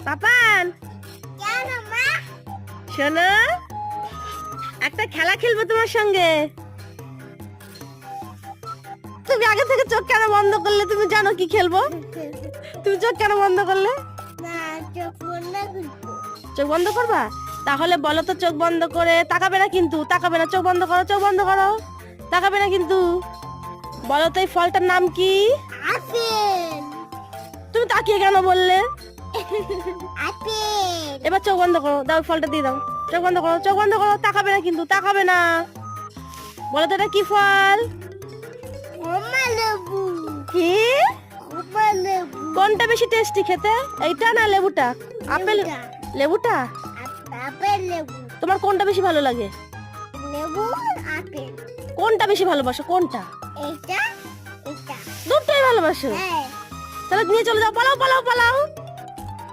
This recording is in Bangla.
পাপান কেন মা? শোনো, একটা খেলা খেলবো তোমার সঙ্গে। তুমি আগে থেকে চোখ কেন বন্ধ করলে? তুমি জানো কি খেলবো? তুমি চোখ কেন বন্ধ করলে? না, চোখ বন্ধ করবো। চোখ বন্ধ করবা? তাহলে বলো তো, চোখ বন্ধ করে তাকাবে না কিন্তু, তাকাবে না। চোখ বন্ধ করো, চোখ বন্ধ করো, তাকাবে না কিন্তু। বলো তো এই ফলটার নাম কি? আপেল। তুমি তাকিয়ে কেন বললে? আপেল। এবার চোখ বন্ধ করো, দাও ফলটা দিয়ে দাও। চোখ বন্ধ করো, চোখ বন্ধ করো, তাকাবে না কিন্তু, তাকাবে না। বলো তো এটা কি ফল? কমলা লেবু। কি? কমলা লেবু। কোনটা বেশি টেস্টি খেতে, এইটা না লেবুটা? আপেল? লেবুটা। লেবুটা? আপেল লেবু। তোমার কোনটা বেশি ভালো লাগে? লেবু আপেল। কোনটা বেশি ভালোবাসো? কোনটা? এটা এটা। দুটোই ভালোবাসো? হ্যাঁ। তাহলে নিয়ে চলে যাও, পালাও পালাও পালাও।